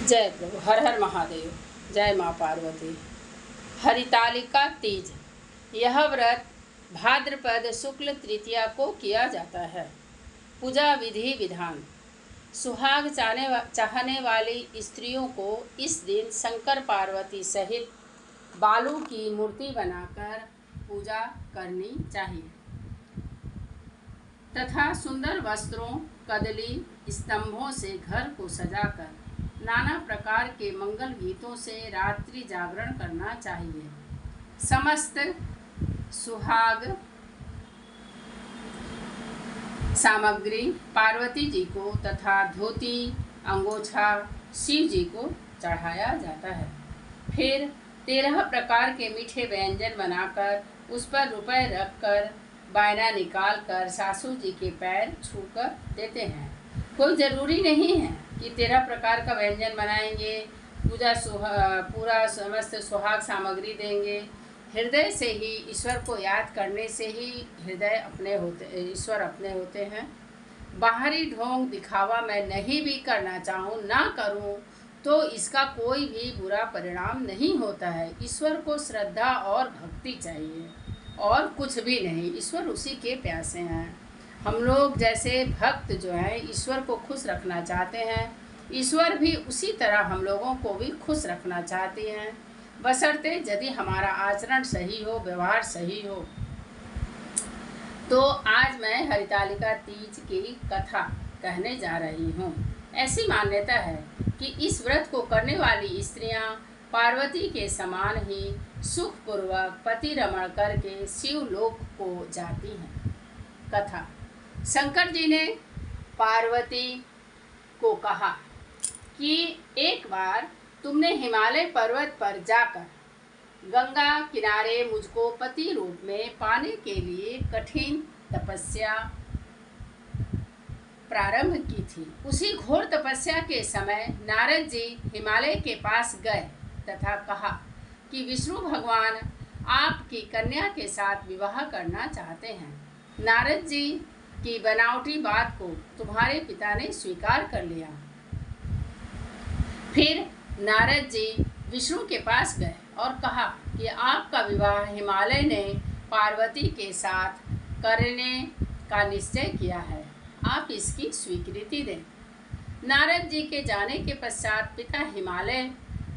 जय प्रभु। हर हर महादेव। जय माँ पार्वती। हरितालिका तीज। यह व्रत भाद्रपद शुक्ल तृतीया को किया जाता है। पूजा विधि विधान। सुहाग चाहने वाली स्त्रियों को इस दिन शंकर पार्वती सहित बालू की मूर्ति बनाकर पूजा करनी चाहिए तथा सुंदर वस्त्रों, कदली, स्तंभों से घर को सजाकर नाना प्रकार के मंगल गीतों से रात्रि जागरण करना चाहिए। समस्त सुहाग सामग्री पार्वती जी को तथा धोती, अंगोछा शिव जी को चढ़ाया जाता है। फिर 13 प्रकार के मीठे व्यंजन बनाकर उस पर रुपए रखकर बायना निकाल कर सासू जी के पैर छूकर देते हैं। कोई ज़रूरी नहीं है कि 13 प्रकार का व्यंजन बनाएंगे, पूरा समस्त सुहाग सामग्री देंगे। हृदय से ही ईश्वर को याद करने से ही ईश्वर अपने होते हैं। बाहरी ढोंग दिखावा मैं नहीं भी करना चाहूँ ना करूँ तो इसका कोई भी बुरा परिणाम नहीं होता है। ईश्वर को श्रद्धा और भक्ति चाहिए और कुछ भी नहीं। ईश्वर उसी के प्यासे हैं। हम लोग जैसे भक्त जो हैं ईश्वर को खुश रखना चाहते हैं, ईश्वर भी उसी तरह हम लोगों को भी खुश रखना चाहती हैं, बशर्ते यदि हमारा आचरण सही हो, व्यवहार सही हो। तो आज मैं हरितालिका तीज की कथा कहने जा रही हूँ। ऐसी मान्यता है कि इस व्रत को करने वाली स्त्रियाँ पार्वती के समान ही सुखपूर्वक पति रमण करके शिवलोक को जाती हैं। कथा। शंकर जी ने पार्वती को कहा कि एक बार तुमने हिमालय पर्वत पर जाकर गंगा किनारे मुझको पति रूप में पाने के लिए कठिन तपस्या प्रारंभ की थी। उसी घोर तपस्या के समय नारद जी हिमालय के पास गए तथा कहा कि विष्णु भगवान आपकी कन्या के साथ विवाह करना चाहते हैं। नारद जी की बनावटी बात को तुम्हारे पिता ने स्वीकार कर लिया। फिर नारद जी विष्णु के पास गए और कहा कि आपका विवाह हिमालय ने पार्वती के साथ करने का निश्चय किया है, आप इसकी स्वीकृति दें। नारद जी के जाने के पश्चात पिता हिमालय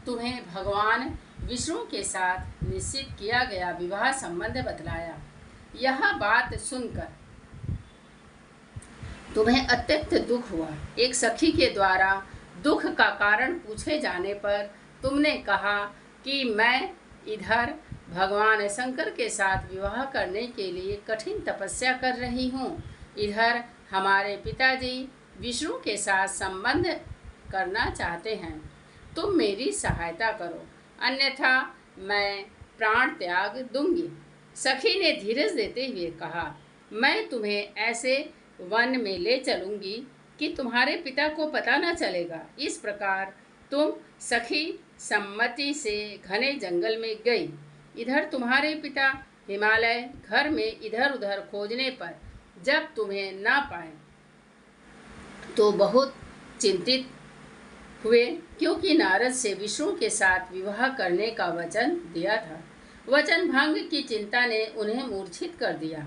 तुम्हें भगवान विष्णु के साथ निश्चित किया गया विवाह संबंध बतलाया। यह बात सुनकर तुम्हें अत्यंत दुख हुआ। एक सखी के द्वारा दुख का कारण पूछे जाने पर तुमने कहा कि मैं इधर भगवान शंकर के साथ विवाह करने के लिए कठिन तपस्या कर रही हूँ, इधर हमारे पिताजी विष्णु के साथ संबंध करना चाहते हैं। तुम मेरी सहायता करो, अन्यथा मैं प्राण त्याग दूंगी। सखी ने धीरज देते हुए कहा, मैं तुम्हें ऐसे वन में ले चलूंगी कि तुम्हारे पिता को पता न चलेगा। इस प्रकार तुम सखी सम्मति से घने जंगल में गई। इधर तुम्हारे पिता हिमालय घर में इधर उधर खोजने पर जब तुम्हें ना पाए तो बहुत चिंतित हुए, क्योंकि नारद से विष्णु के साथ विवाह करने का वचन दिया था। वचन भंग की चिंता ने उन्हें मूर्छित कर दिया।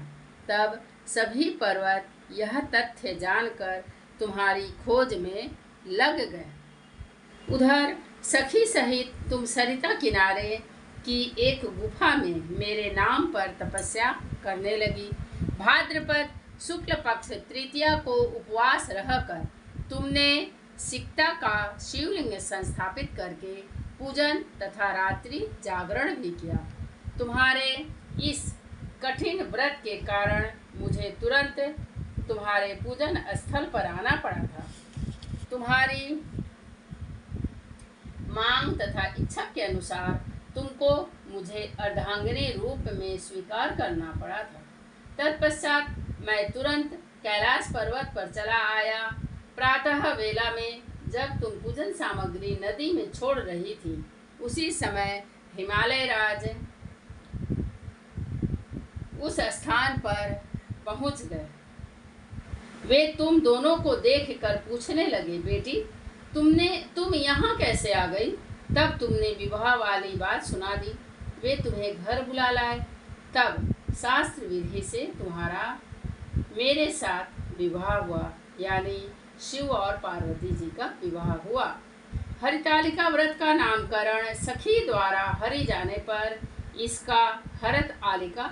तब सभी पर्वत यह तथ्य जानकर तुम्हारी खोज में लग गए। उधर सखी सहित तुम सरिता किनारे की एक गुफा में मेरे नाम पर तपस्या करने लगी। भाद्रपद शुक्ल पक्ष तृतीया को उपवास रहकर तुमने सिकता का शिवलिंग संस्थापित करके पूजन तथा रात्रि जागरण भी किया। तुम्हारे इस कठिन व्रत के कारण मुझे तुरंत तुम्हारे पूजन स्थल पर आना पड़ा था। तुम्हारी मांग तथा इच्छा के अनुसार तुमको मुझे अर्धांगिनी रूप में स्वीकार करना पड़ा था। तत्पश्चात मैं तुरंत कैलाश पर्वत पर चला आया। प्रातः वेला में जब तुम पूजन सामग्री नदी में छोड़ रही थी, उसी समय हिमालय राज उस स्थान पर पहुंच गए। वे तुम दोनों को देखकर पूछने लगे, बेटी तुम तुम यहाँ कैसे आ गई? तब तुमने विवाह वाली बात सुना दी, वे तुम्हें घर बुला लाए। तब शास्त्र विधि से तुम्हारा मेरे साथ विवाह हुआ, यानी शिव और पार्वती जी का विवाह हुआ। हरितालिका व्रत का नामकरण सखी द्वारा हरि जाने पर इसका हरत आलिका